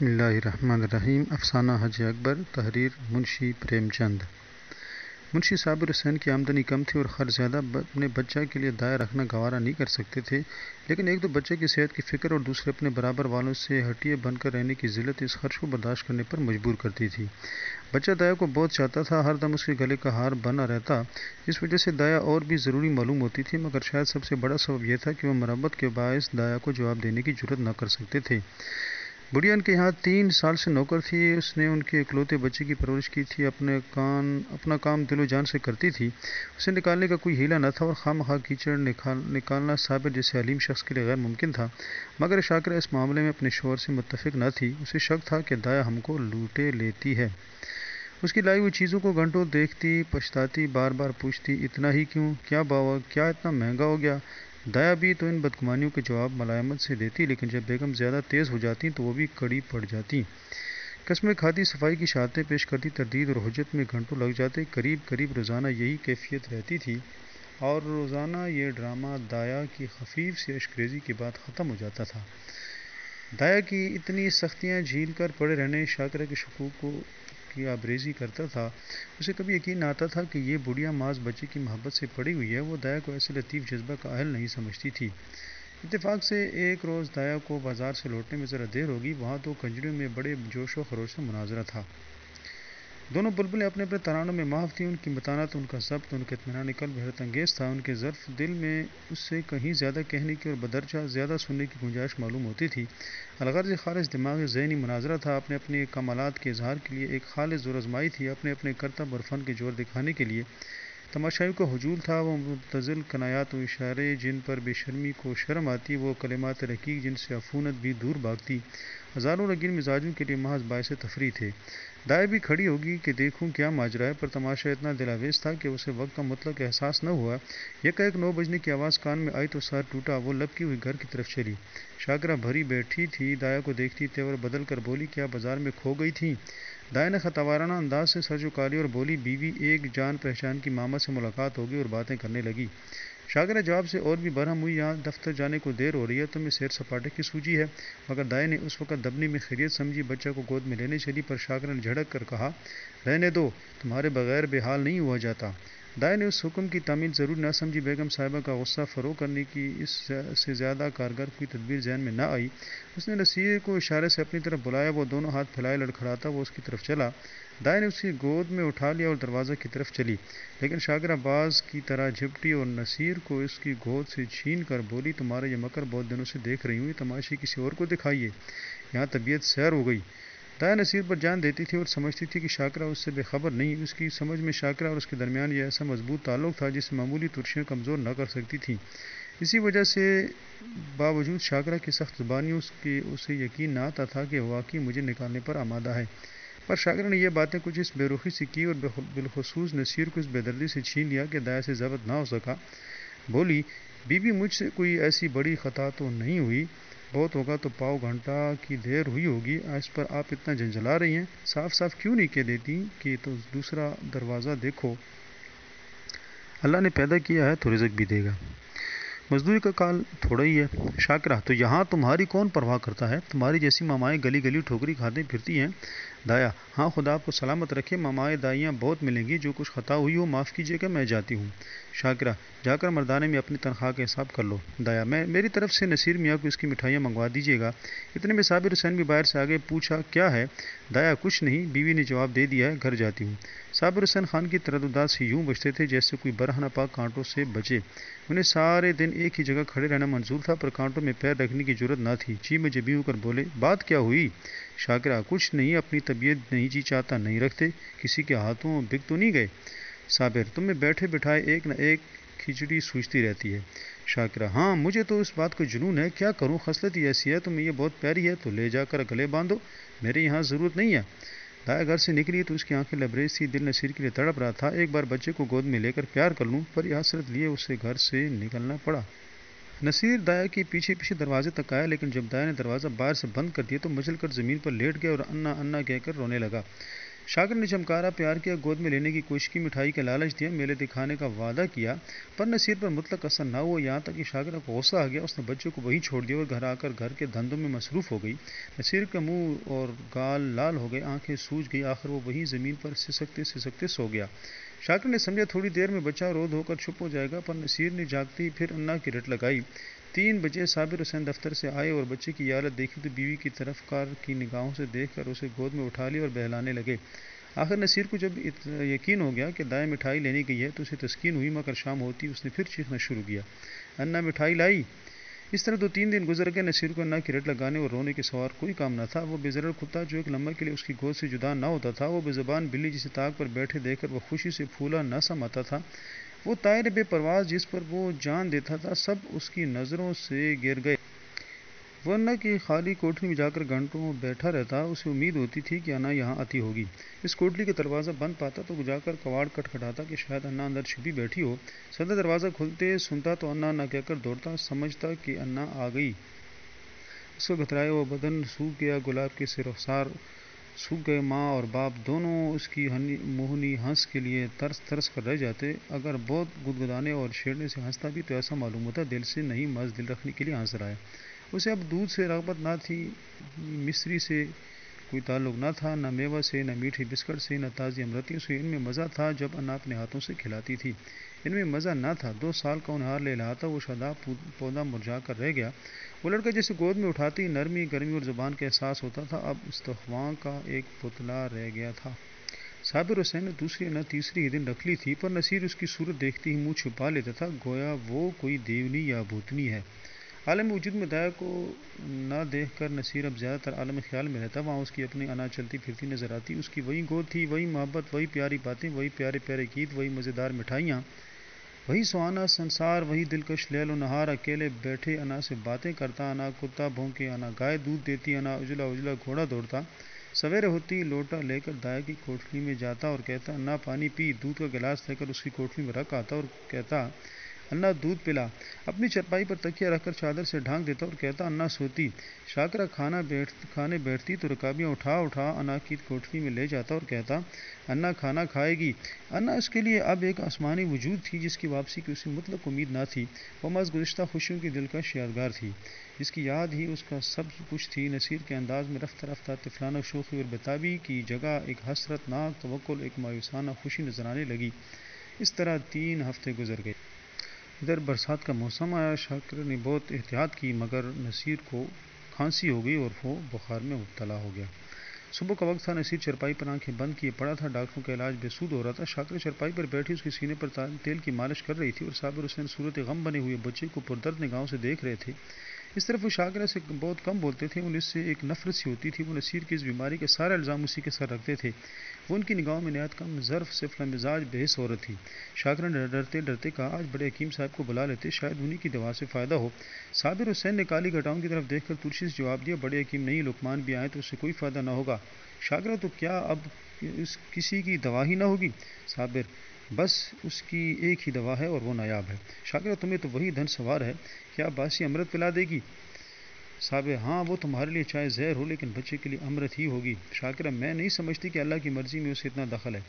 بسم اللہ الرحمن الرحیم۔ افسانہ حاجی اکبر، تحریر منشی پریم چند۔ منشی صابر حسین کی آمدنی کم تھی اور خرچ زیادہ، اپنے بچہ کے لیے دایا رکھنا گوارا نہیں کر سکتے تھے، لیکن ایک تو بچے کی صحت کی فکر اور دوسرے اپنے برابر والوں سے ہٹیے بن کر رہنے کی ذلت اس خرچ کو برداشت کرنے پر مجبور کرتی تھی۔ بچہ دایا کو بہت چاہتا تھا، ہر دم اس کے گلے کا ہار بنا رہتا، اس وجہ سے دایا اور بھی ضروری معلوم ہوتی تھی، مگر شاید سب سے بڑا سبب یہ تھا کہ وہ مربت کے باعث دایا کو جواب دینے کی جرات نہ کر سکتے تھے۔ بڑھیا ان کے یہاں 3 سال سے نوکر تھی، اس نے ان کے اکلوتے بچے کی پرورش کی تھی، اپنا کام دل و جان سے کرتی تھی، اسے نکالنے کا کوئی ہیلا نہ تھا اور خواہ مخواہ کیچڑ نکالنا صابر جیسے علیم شخص کے لیے غیر ممکن تھا، مگر شاکرہ اس معاملے میں اپنے شوہر سے متفق نہ تھی، اسے شک تھا کہ دایا ہم کو لوٹے لیتی ہے۔ اس کی لائی ہوئی چیزوں کو گھنٹوں دیکھتی، پچھتاتی، بار بار پوچھتی اتنا ہی کیوں، کیا اتنا مہنگا ہو گیا؟ دایا بھی تو ان بدگمانیوں کے جواب ملائمت سے دیتی، لیکن جب بیگم زیادہ تیز ہو جاتی تو وہ بھی کڑی پڑ جاتی، قسمیں کھاتی، صفائی کی شہادتیں پیش کرتی، تردید اور حجت میں گھنٹوں لگ جاتے، قریب روزانہ یہی کیفیت رہتی تھی، اور روزانہ یہ ڈرامہ دایا کی خفیف سی اشکریزی کے بعد ختم ہو جاتا تھا۔ دایا کی اتنی سختیاں جھیل کر پڑے رہنے شاکرہ کے شکوک کی آبریزی کرتا تھا، اسے کبھی یقین نہ آتا تھا کہ یہ بڑھیا محض بچے کی محبت سے پڑی ہوئی ہے، وہ دایا کو ایسے لطیف جذبہ کا اہل نہیں سمجھتی تھی۔ اتفاق سے ایک روز دایا کو بازار سے لوٹنے میں ذرا دیر ہوگی، وہاں تو کنجریوں میں بڑے جوش و خروش سے مناظرہ تھا۔ دونوں بلبلیں اپنے اپنے ترانوں میں محو تھیں، ان کی متانت، ان کا ضبط، ان کا اطمینان قلب حیرت انگیز تھا، ان کے ظرف دل میں اس سے کہیں زیادہ کہنے کی اور بدرجہ زیادہ سننے کی گنجائش معلوم ہوتی تھی۔ الغرض خالص دماغی ذہنی مناظرہ تھا، اپنے اپنے کمالات کے اظہار کے لیے ایک خالص زور آزمائی تھی، اپنے اپنے کرتب اور فن کے جوہر دکھانے کے لیے تماشائیوں کا ہجوم تھا، وہ مبتذل کنایات و اشارے جن پر بے شرمی کو شرم آتی، وہ کلمات رقیق جن سے عفونت بھی دور بھاگتی، ہزاروں رنگین مزاجوں کے لیے محض باعث تفریح تھے۔ دایا بھی کھڑی ہوگی کہ دیکھوں کیا ماجرا ہے، پر تماشا اتنا دلاویز تھا کہ اسے وقت کا مطلق احساس نہ ہوا۔ یکایک 9 بجنے کی آواز کان میں آئی تو سر ٹوٹا، وہ لپکی ہوئی گھر کی طرف چلی۔ شاکرہ بھری بیٹھی تھی، دایا کو دیکھتی تیور بدل کر بولی، کیا بازار میں کھو گئی تھی؟ دایا نے خطاوارانہ انداز سے سر جھکا لیا اور بولی، بیوی، ایک جان پہچان کی ماما سے ملاقات ہوگی اور باتیں کرنے لگی۔ شاکرہ جواب سے اور بھی برہم ہوئی، یہاں دفتر جانے کو دیر ہو رہی ہے، تمہیں سیر سپاٹے کی سوجی ہے؟ مگر دایا نے اس وقت دبنی میں خیریت سمجھی، بچہ کو گود میں لینے چلی، پر شاکرہ نے جھڑک کر کہا، رہنے دو، تمہارے بغیر بے حال نہیں ہوا جاتا۔ دایا نے اس حکم کی تعمیل ضروری نہ سمجھی، بیگم صاحبہ کا غصہ فروغ کرنے کی اس سے زیادہ کارگر کوئی تدبیر ذہن میں نہ آئی۔ اس نے نصیر کو اشارے سے اپنی طرف بلایا، وہ دونوں ہاتھ پھیلائے لڑکھڑاتا وہ اس کی طرف چلا۔ دایا نے اس کی گود میں اٹھا لیا اور دروازے کی طرف چلی، لیکن شاکرہ باز کی طرح جھپٹی اور نصیر کو اس کی گود سے چھین کر بولی، تمہارا یہ مکر بہت دنوں سے دیکھ رہی ہوں، یہ تماشے کسی اور کو دکھائیے، یہاں طبیعت سیر ہو گئی۔ دایا نصیر پر جان دیتی تھی اور سمجھتی تھی کہ شاکرہ اس سے بے خبر نہیں، اس کی سمجھ میں شاکرہ اور اس کے درمیان یہ ایسا مضبوط تعلق تھا جسے معمولی ترشیاں کمزور نہ کر سکتی تھیں۔ اسی وجہ سے باوجود شاکرہ کی سخت زبانیوں کے اسے یقین نہ آتا تھا کہ واقعی مجھے نکالنے پر آمادہ ہے، پر شاکرہ نے یہ باتیں کچھ اس بے رخی سے کی اور بالخصوص نصیر کو اس بے دردی سے چھین لیا کہ دایا سے ضبط نہ ہو سکا۔ بولی، بیوی، مجھ سے کوئی ایسی بڑی خطا تو نہیں ہوئی؟ بہت ہوگا تو پاؤ گھنٹہ کی دیر ہوئی ہوگی، اس پر آپ اتنا جھنجھلا رہی ہیں، صاف صاف کیوں نہیں کہہ دیتی کہ تو دوسرا دروازہ دیکھو، اللہ نے پیدا کیا ہے تو رزق بھی دے گا، مزدوری کا کال تھوڑا ہی ہے۔ شاکرہ، تو یہاں تمہاری کون پرواہ کرتا ہے؟ تمہاری جیسی مامائیں گلی گلی ٹھوکری کھاتے پھرتی ہیں۔ دایا، ہاں، خدا آپ کو سلامت رکھے، مامائیں دائیاں بہت ملیں گی، جو کچھ خطا ہوئی ہو معاف کیجیے گا، میں جاتی ہوں۔ شاکرہ، جا کر مردانے میں اپنی تنخواہ کا حساب کر لو۔ دایا، میری طرف سے نصیر میاں کو اس کی مٹھائیاں منگوا دیجیے گا۔ اتنے میں صابر حسین بھی باہر سے آگے، پوچھا، کیا ہے؟ دایا، کچھ نہیں، بیوی نے جواب دے دیا ہے، گھر جاتی ہوں۔ صابر حسین خان کی ترددات سے یوں بچتے تھے جیسے کوئی برہ نہ پاک کانٹوں سے بچے، انہیں سارے دن ایک ہی جگہ کھڑے رہنا منظور تھا، پر کانٹوں میں پیر رکھنے کی جرات نہ تھی۔ جی میں جبی ہو کر بولے، بات کیا ہوئی؟ شاکرہ، کچھ نہیں، اپنی طبیعت نہیں جی چاہتا نہیں رکھتے، کسی کے ہاتھوں بک تو نہیں گئے؟ صابر، تمہیں بیٹھے بٹھائے ایک نہ ایک کھچڑی سوچتی رہتی ہے۔ شاکرہ، ہاں، مجھے تو اس بات کا جنون ہے، کیا کروں، خصلت ہی ایسی ہے، تمہیں یہ بہت پیاری ہے تو لے جا کر گلے باندھو، میرے یہاں ضرورت نہیں ہے۔ دایا گھر سے نکلی تو اس کی آنکھیں لبریز تھی، دل نصیر کے لیے تڑپ رہا تھا، ایک بار بچے کو گود میں لے کر پیار کر لوں، پر یہ حسرت لیے اسے گھر سے نکلنا پڑا۔ نصیر دایا کے پیچھے پیچھے دروازے تک آیا، لیکن جب دایا نے دروازہ باہر سے بند کر دیا تو مچل کر زمین پر لیٹ گیا اور انا انا کہہ کر رونے لگا۔ شاکر نے چمکارا پیار کیا، گود میں لینے کی کوشش کی، مٹھائی کا لالچ دیا، میلے دکھانے کا وعدہ کیا، پر نصیر پر مطلق اثر نہ ہوا، یہاں تک کہ شاکرہ کو غصہ آ گیا۔ اس نے بچے کو وہیں چھوڑ دیا اور گھر آ کر گھر کے دھندوں میں مصروف ہو گئی۔ نصیر کا منہ اور گال لال ہو گئے، آنکھیں سوج گئی، آخر وہ وہیں زمین پر سسکتے سسکتے سو گیا۔ شاکر نے سمجھا تھوڑی دیر میں بچہ رو دھو کر چپ ہو جائے گا، پر نصیر نے جاگتے ہی پھر انا کی رٹ لگائی۔ 3 بجے صابر حسین دفتر سے آئے اور بچے کی یہ حالت دیکھی تو بیوی کی طرف کار کی نگاہوں سے دیکھ کر اسے گود میں اٹھا لیا اور بہلانے لگے۔ آخر نصیر کو جب یقین ہو گیا کہ دائیں مٹھائی لینی گئی ہے تو اسے تسکین ہوئی، مگر شام ہوتی اس نے پھر چیخنا شروع کیا، انا مٹھائی لائی؟ اس طرح 2-3 دن گزر گئے۔ نصیر کو انا کی رٹ لگانے اور رونے کے سوا اور کوئی کام نہ تھا۔ وہ بے ضرر کتا جو ایک لمحے کے لیے اس کی گود سے جدا نہ ہوتا تھا، وہ بے زبان بلی جسے طاق پر بیٹھے دیکھ کر وہ خوشی سے پھولا نہ سماتا تھا، وہ طائر بے پرواز جس پر وہ جان دیتا تھا، سب اس کی نظروں سے گر گئے۔ وہ انا کی خالی کوٹری میں جا کر گھنٹوں بیٹھا رہتا، اسے امید ہوتی تھی کہ انا یہاں آتی ہوگی۔ اس کوٹری کا دروازہ بند پاتا تو جا کر کواڑ کھٹکھٹاتا کہ شاید انا اندر چھپی بیٹھی ہو۔ سدا دروازہ کھلتے سنتا تو انا انا کہہ کر دوڑتا، سمجھتا کہ انا آ گئی۔ اس کا گتھرایا ہوا بدن سوکھ گیا، گلاب کے سے رخسار سوکھ گئے، ماں اور باپ دونوں اس کی موہنی ہنس کے لیے ترس ترس کر رہ جاتے۔ اگر بہت گدگدانے اور چھیڑنے سے ہنستا بھی تو ایسا معلوم ہوتا دل سے نہیں، محض دل رکھنے کے لیے ہنس رہا ہے۔ اسے اب دودھ سے رغبت نہ تھی، مصری سے کوئی تعلق نہ تھا، نہ میوہ سے، نہ میٹھی بسکٹ سے، نہ تازی امرتیوں سے۔ ان میں مزہ تھا جب انا اپنے ہاتھوں سے کھلاتی تھی، ان میں مزہ نہ تھا۔ 2 سال کا ہونہار لہلہاتا وہ شاداب پودا مرجھا کر رہ گیا۔ وہ لڑکا جسے گود میں اٹھاتے ہی نرمی، گرمی اور زبان کا احساس ہوتا تھا، اب استخواں کا ایک پتلا رہ گیا تھا۔ صابر حسین نے دوسری انا تیسرے ہی دن رکھ لی تھی، پر نصیر اس کی صورت دیکھتے ہی منہ چھپا لیتا تھا، گویا وہ کوئی دیونی یا بھوتنی ہے۔ عالم وجود میں دایا کو نہ دیکھ کر نصیر اب زیادہ تر عالم خیال میں رہتا۔ وہاں اس کی اپنی انا چلتی پھرتی نظر آتی، اس کی وہی گود تھی، وہی محبت، وہی پیاری باتیں، وہی پیارے پیارے گیت، وہی مزیدار مٹھائیاں، وہی سہانا سنسار، وہی دلکش لیل و نہار۔ اکیلے بیٹھے انا سے باتیں کرتا، انا کتا بھونکے، انا گائے دودھ دیتی، انا اجلا اجلا گھوڑا دوڑتا۔ سویرے ہوتی لوٹا لے کر دایا کی کوٹری میں جاتا اور کہتا، انا پانی پی، دودھ کا گلاس لے کر اس کی کوٹری میں رکھ آتا اور کہتا، انا دودھ پلا۔ اپنی چرپائی پر تکیہ رکھ کر چادر سے ڈھانک دیتا اور کہتا، انا سوتی۔ شاکرہ کھانے بیٹھتی تو رکابیاں اٹھا اٹھا انا کی کوٹری میں لے جاتا اور کہتا، انا کھانا کھائے گی۔ انا اس کے لیے اب ایک آسمانی وجود تھی جس کی واپسی کی اسے مطلق امید نہ تھی، وہ محض گزشتہ خوشیوں کی دلکش یادگار تھی، جس کی یاد ہی اس کا سب کچھ تھی۔ نصیر کے انداز میں رفتہ رفتہ طفلانہ شوخی اور بےتابی کی جگہ ایک حسرت ناک توکل، ایک مایوسانہ خوشی نظر آنے لگی۔ اس طرح 3 ہفتے گزر گئے۔ ادھر برسات کا موسم آیا۔ شاکر نے بہت احتیاط کی، مگر نصیر کو کھانسی ہو گئی اور وہ بخار میں مبتلا ہو گیا۔ صبح کا وقت تھا، نصیر چرپائی پر آنکھیں بند کیے پڑا تھا، ڈاکٹروں کا علاج بے سود ہو رہا تھا۔ شاکرہ چرپائی پر بیٹھی اس کے سینے پر تیل کی مالش کر رہی تھی اور صابر حسین صورت غم بنے ہوئے بچے کو پردرد نگاہوں سے دیکھ رہے تھے۔ اس طرف وہ شاکرہ سے بہت کم بولتے تھے، ان سے ایک نفرت سی ہوتی تھی، وہ نصیر کی اس بیماری کے سارے الزام اسی کے سر رکھتے تھے۔ وہ ان کی نگاہوں میں نہایت کم ظرف سفلہ مزاج بحث عورت تھی۔ شاکرہ نے ڈرتے ڈرتے کہا، آج بڑے حکیم صاحب کو بلا لیتے، شاید انہی کی دوا سے فائدہ ہو۔ صابر حسین نے کالی گھٹاؤں کی طرف دیکھ کر تلخی سے جواب دیا، بڑے حکیم نہیں، لقمان بھی آئیں تو اس سے کوئی فائدہ نہ ہوگا۔ شاکرہ، تو کیا اب کسی کی دوا ہی نہ ہوگی؟ صابر، بس اس کی ایک ہی دوا ہے اور وہ نایاب ہے۔ شاکرہ، تمہیں تو وہی دھن سوار ہے، کیا باسی امرت پلا دے گی؟ صابر، ہاں، وہ تمہارے لیے چاہے زہر ہو لیکن بچے کے لیے امرت ہی ہوگی۔ شاکرہ، میں نہیں سمجھتی کہ اللہ کی مرضی میں اسے اتنا دخل ہے۔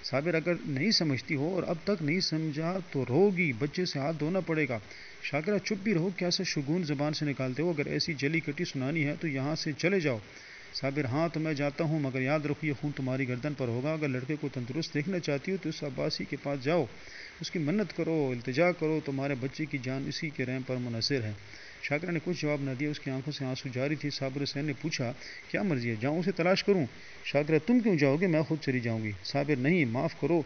صابر، اگر نہیں سمجھتی ہو اور اب تک نہیں سمجھا تو رو گی، بچے سے ہاتھ دھونا پڑے گا۔ شاکرہ، چپ بھی رہو، کیا سا شگون زبان سے نکالتے ہو، اگر ایسی جلی کٹی سنانی ہے تو یہاں سے چلے جاؤ۔ صابر، ہاں تو میں جاتا ہوں، مگر یاد رکھو یہ خون تمہاری گردن پر ہوگا۔ اگر لڑکے کو تندرست دیکھنا چاہتی ہو تو اس عباسی کے پاس جاؤ، اس کی منت کرو، التجا کرو، تمہارے بچے کی جان اسی کے رحم پر منحصر ہے۔ شاکرہ نے کچھ جواب نہ دیا، اس کی آنکھوں سے آنسو جاری تھی۔ صابر حسین نے پوچھا، کیا مرضی ہے، جاؤں اسے تلاش کروں؟ شاکرہ، تم کیوں جاؤ گے، میں خود چلی جاؤں گی۔ صابر، نہیں، معاف کرو،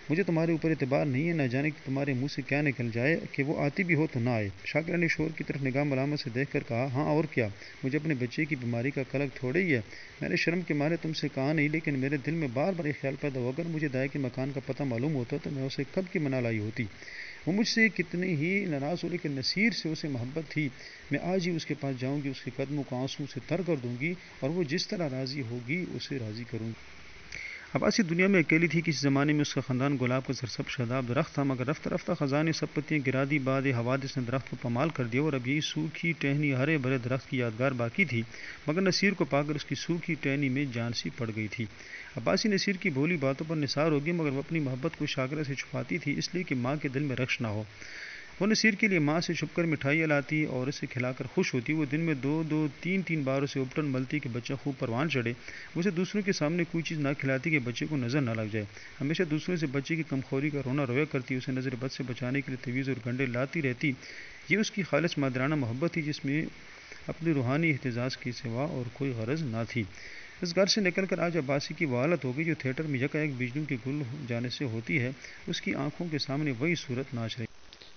مجھے تمہارے اوپر اعتبار نہیں ہے، نہ جانے کہ تمہارے منہ سے کیا نکل جائے، کہ وہ آتی بھی ہو تو نہ آئے۔ شاکرہ نے شوہر کی طرف نگاہ ملامت سے دیکھ کر کہا، ہاں اور کیا، مجھے اپنے بچے کی بیماری کا قلق تھوڑے ہی ہے، میں نے شرم کے مارے تم سے کہا نہیں، لیکن میرے دل میں بار بار یہ خیال پیدا ہوا، اگر مجھے دائی کے مکان کا پتہ معلوم ہوتا تو میں اسے کب کی منا لائی ہوتی۔ وہ مجھ سے کتنی ہی ناراض ہو لیکن نصیر سے اسے محبت تھی، میں آج ہی اس کے پاس جاؤں گی، اس کے قدموں کو آنسوؤں سے تر کر دوں گی اور وہ جس طرح راضی ہوگی اسے راضی کروں گی۔ عباسی دنیا میں اکیلی تھی. کسی زمانے میں اس کا خاندان گلاب کا سرسبز شاداب درخت تھا، مگر رفتہ رفتہ خزاں نے سب پتیاں گرا دی. بعد حوادث نے درخت کو پامال کر دیا اور اب یہی سوکھی ٹہنی ہرے بھرے درخت کی یادگار باقی تھی. مگر نصیر کو پا کر اس کی سوکھی ٹہنی میں جان سی پڑ گئی تھی. عباسی نصیر کی بھولی باتوں پر نثار ہوگی، مگر وہ اپنی محبت کو شاکرہ سے چھپاتی تھی، اس لیے کہ ماں کے دل میں رکش نہ ہو. وہ نصیر کے لیے ماں سے چھپ کر مٹھائیاں لاتی اور اسے کھلا کر خوش ہوتی. وہ دن میں دو تین بار اسے اپٹن ملتی کہ بچہ خوب پروان چڑھے. وہ اسے دوسروں کے سامنے کوئی چیز نہ کھلاتی کہ بچے کو نظر نہ لگ جائے. ہمیشہ دوسروں سے بچے کی کمخوری کا رونا رویا کرتی. اسے نظر بد سے بچانے کے لیے تویز اور گنڈے لاتی رہتی. یہ اس کی خالص مادرانہ محبت تھی، جس میں اپنے روحانی احتجاج کے سوا اور کوئی غرض نہ تھی. اس گھر سے نکل کر آج عباسی کی وہ حالت ہو گئی جو تھیٹر میں یکایک بجلیوں کے گل جانے سے ہوتی ہے. اس کی آنکھوں کے سامنے وہی صورت ناچ رہی.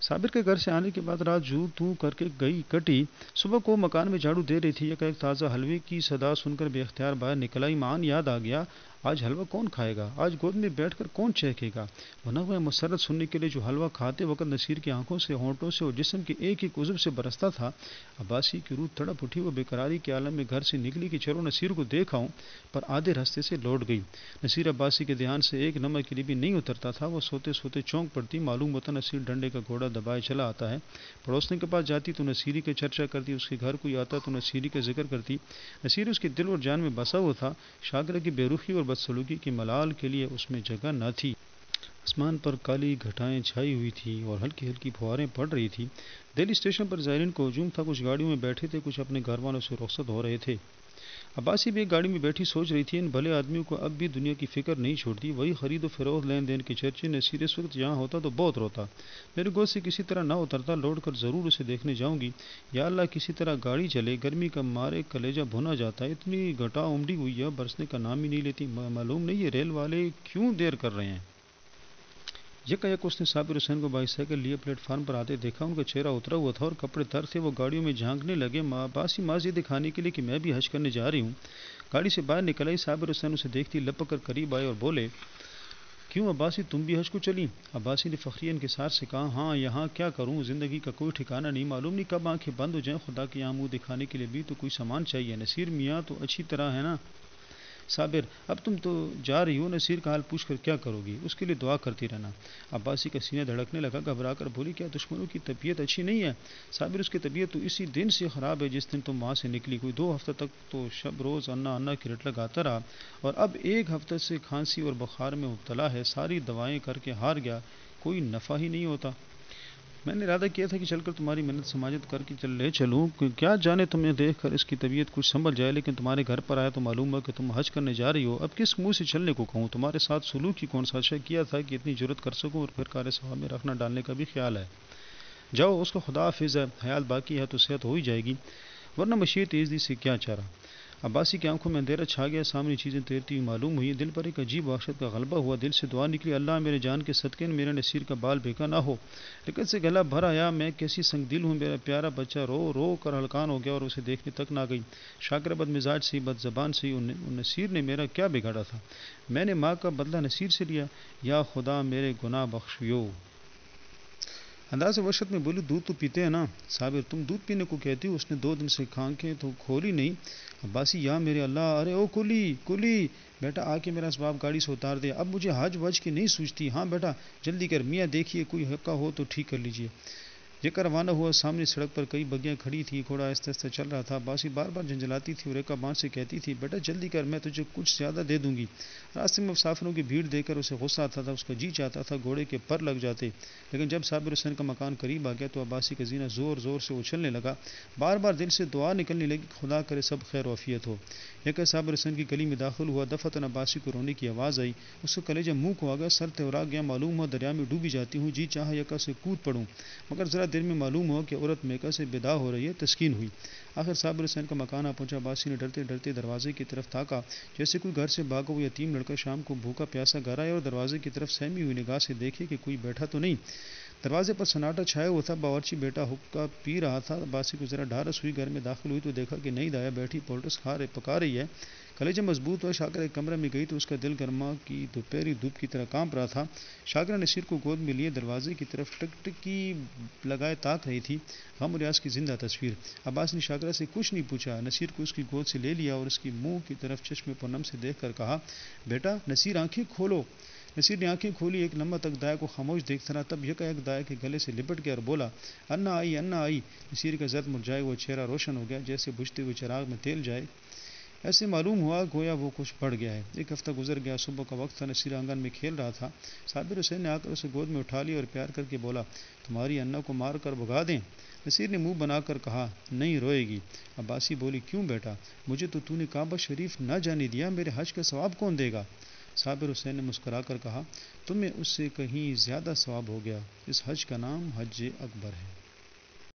صابر کے گھر سے آنے کے بعد رات جو تو کر کے گئی کٹی. صبح کو مکان میں جھاڑو دے رہی تھی، یکایک تازہ حلوے کی صدا سن کر بے اختیار باہر نکل آئی. مان یاد آ گیا، آج حلوہ کون کھائے گا؟ آج گود میں بیٹھ کر کون چہکے گا؟ وہ نغمہ مسرت سننے کے لیے جو حلوہ کھاتے وقت نصیر کی آنکھوں سے، ہونٹوں سے اور جسم کے ایک ایک عضو سے برستا تھا. عباسی کی روح تڑپ اٹھی. وہ بےقراری کے عالم میں گھر سے نکلی کہ چلو نصیر کو دیکھ آؤں، پر آدھے راستے سے لوٹ گئی. نصیر عباسی کے دھیان سے ایک نمبر کے لیے بھی نہیں اترتا تھا. وہ سوتے سوتے چونک پڑتی. معلوم ہوتا نصیر ڈنڈے کا گھوڑا دبائے چلا آتا ہے. پڑوسنے کے پاس جاتی تو نصیری کا چرچا کرتی. اس کے گھر کوئی آتا تو نصیری کا ذکر کرتی. نصیر اس کے دل اور جان میں بسا ہوا تھا. شاکرہ کی بے رخی اور بدسلوکی کی ملال کے لیے اس میں جگہ نہ تھی. آسمان پر کالی گھٹائیں چھائی ہوئی تھیں اور ہلکی ہلکی پھواریں پڑ رہی تھیں. دہلی اسٹیشن پر زائرین کو ہجوم تھا. کچھ گاڑیوں میں بیٹھے تھے، کچھ اپنے گھر والوں سے رخصت ہو رہے تھے. عباسی بھی ایک گاڑی میں بیٹھی سوچ رہی تھی، ان بھلے آدمیوں کو اب بھی دنیا کی فکر نہیں چھوڑتی. وہی خرید و فروخت، لین دین کے چرچے. نصیر اس وقت یہاں ہوتا تو بہت روتا. میرے گود سے کسی طرح نہ اترتا. لوٹ کر ضرور اسے دیکھنے جاؤں گی. یا اللہ کسی طرح گاڑی چلے. گرمی کا مارے کلیجہ بھونا جاتا ہے. اتنی گھٹا امڑی ہوئی ہے، برسنے کا نام ہی نہیں لیتی. معلوم نہیں یہ ریل والے کیوں دیر کر رہے ہیں. یکایک اس نے صابر حسین کو بائی سائیکل لیے پلیٹ فارم پر آتے دیکھا. ان کا چہرہ اترا ہوا تھا اور کپڑے تر تھے. وہ گاڑیوں میں جھانکنے لگے. عباسی ماضی دکھانے کے لیے کہ میں بھی حج کرنے جا رہی ہوں. گاڑی سے باہر نکل آئی. صابر حسین اسے دیکھتی لپک کر قریب آئے اور بولے، کیوں عباسی تم بھی حج کو چلی؟ عباسی نے فخری انکسار سے کہا، ہاں یہاں کیا کروں، زندگی کا کوئی ٹھکانہ نہیں. معلوم نہیں کب آنکھیں بند ہو جائیں. خدا کے یہاں منہ دکھانے کے لیے بھی تو کوئی سامان چاہیے. نصیر میاں تو اچھی طرح ہے نا؟ صابر، اب تم تو جا رہی ہو، نصیر کا حال پوچھ کر کیا کرو گی؟ اس کے لیے دعا کرتی رہنا. عباسی کا سینہ دھڑکنے لگا. گھبرا کر بولی، کیا دشمنوں کی طبیعت اچھی نہیں ہے؟ صابر، اس کی طبیعت تو اسی دن سے خراب ہے جس دن تم وہاں سے نکلی. کوئی 2 ہفتہ تک تو شب روز انا انا کی رٹ لگاتا رہا اور اب 1 ہفتہ سے کھانسی اور بخار میں مبتلا ہے. ساری دوائیں کر کے ہار گیا، کوئی نفع ہی نہیں ہوتا. میں نے ارادہ کیا تھا کہ چل کر تمہاری منت سماجت کر کے لے چلوں. کیا جانے تمہیں دیکھ کر اس کی طبیعت کچھ سنبھل جائے، لیکن تمہارے گھر پر آیا تو معلوم ہوا کہ تم حج کرنے جا رہی ہو. اب کس منہ سے چلنے کو کہوں؟ تمہارے ساتھ سلوک کی کون سا اچھا کیا تھا کہ اتنی جرت کر سکوں اور پھر کار ثواب میں رکھنا ڈالنے کا بھی خیال ہے. جاؤ، اس کو خدا حافظ ہے. حیات باقی ہے تو صحت ہو ہی جائے گی، ورنہ مشیت عزتی سے کیا چارہ. عباسی کی آنکھوں میں اندھیرا چھا گیا. سامنے چیزیں تیرتی ہوئی معلوم ہوئی. دل پر ایک عجیب وحشت کا غلبہ ہوا. دل سے دعا نکلی، اللہ میرے جان کے صدقے میرے نصیر کا بال بیکا نہ ہو. لیکن سے گلا بھر آیا، میں کیسی سنگ دل ہوں. میرا پیارا بچہ رو رو کر ہلکان ہو گیا اور اسے دیکھنے تک نہ گئی. شاکرہ بد مزاج سی، بد زبان سی. نصیر نے میرا کیا بگاڑا تھا؟ میں نے ماں کا بدلہ نصیر سے لیا. یا خدا میرے گناہ بخشیو. انداز وحشت میں بولی، دودھ تو پیتے ہیں نا؟ صابر، تم دودھ پینے کو کہتی ہو؟ اس نے 2 دن سے آنکھیں تو کھولی نہیں. عباسی، یا میرے اللہ، ارے او کلی بیٹا، آ کے میرا اسباب گاڑی سے اتار دے. اب مجھے حج وج کی نہیں سوچتی. ہاں بیٹا جلدی کر. میاں دیکھیے کوئی حقہ ہو تو ٹھیک کر لیجیے. یہ کر روانہ ہوا. سامنے سڑک پر کئی بگیاں کھڑی تھی. گھوڑا آہستہ آہستہ چل رہا تھا. عباسی بار بار جھنجھلاتی تھی اور ایک بان سے کہتی تھی، بیٹا جلدی کر، میں تجھے کچھ زیادہ دے دوں گی. راستے میں مسافروں کی بھیڑ دیکھ کر اسے غصہ آتا تھا. اس کا جی چاہتا تھا گھوڑے کے پر لگ جاتے. لیکن جب صابر حسین کا مکان قریب آ گیا تو عباسی کا سینہ زور زور سے اچھلنے لگا. بار بار دل سے دعا نکلنے لگی، خدا کرے سب خیر و عافیت ہو. یہ صابر حسین کی گلی میں داخل ہوا. دفعتاً عباسی کو رونے کی آواز آئی. اس کا کلیجہ منہ کو آ گیا. سر تورا گیا. معلوم ہوا دریا میں ڈوبی جاتی ہوں. جی چاہا یکا سے کود پڑوں، مگر ذرا دیر میں معلوم ہوا کہ عورت میکا سے بدا ہو رہی ہے. تسکین ہوئی. آخر صابر حسین کا مکان آ پہنچا. عباسی نے ڈرتے ڈرتے دروازے کی طرف تاکا، جیسے کوئی گھر سے بھاگا ہوا یتیم لڑکا شام کو بھوکا پیاسا گھر آئے اور دروازے کی طرف سہمی ہوئی نگاہ سے دیکھے کہ کوئی بیٹھا تو نہیں. دروازے پر سناٹا چھایا ہوا تھا. باورچی بیٹا حقہ پی رہا تھا. عباسی کو ذرا ڈھارس ہوئی. گھر میں داخل ہوئی تو دیکھا کہ نئی دایا بیٹھی پولٹس پکا رہی ہے. کلیجہ مضبوط ہوا. شاکرہ ایک کمرے میں گئی تو اس کا دل گرما کی دوپہری دھوپ کی طرح کانپ رہا تھا. شاکرہ نصیر کو گود میں لیے دروازے کی طرف ٹکٹکی لگائے تاک رہی تھی. غم و ریاض کی زندہ تصویر. عباس نے شاکرہ سے کچھ نہیں پوچھا. نصیر کو اس کی گود سے لے لیا اور اس کی منہ کی طرف چشمے پرنم سے دیکھ کر کہا, بیٹا نصیر آنکھیں کھولو. نصیر نے آنکھیں کھولی. ایک لمحہ تک دایا کو خاموش دیکھتا رہا. تب یکایک دایا کے گلے سے لپٹ گیا اور بولا, انا آئی انا آئی. نصیر کا زرد مرجھایا ہوا چہرہ روشن ہو گیا, جیسے بجھتے ہوئے چراغ میں تیل جائے. ایسے معلوم ہوا گویا وہ کچھ بڑھ گیا ہے. ایک ہفتہ گزر گیا. صبح کا وقت تھا. نصیر آنگن میں کھیل رہا تھا. صابر حسین نے آ کر اسے گود میں اٹھا لیا اور پیار کر کے بولا, تمہاری انا کو مار کر بھگا دیں. نصیر نے منہ بنا کر کہا, نہیں روئے گی. عباسی بولی, کیوں بیٹا, مجھے تو نے کعبہ شریف نہ جانے دیا. میرے حج کا ثواب کون دے گا؟ صابر حسین نے مسکرا کر کہا, تمہیں اس سے کہیں زیادہ ثواب ہو گیا. اس حج کا نام حج اکبر ہے.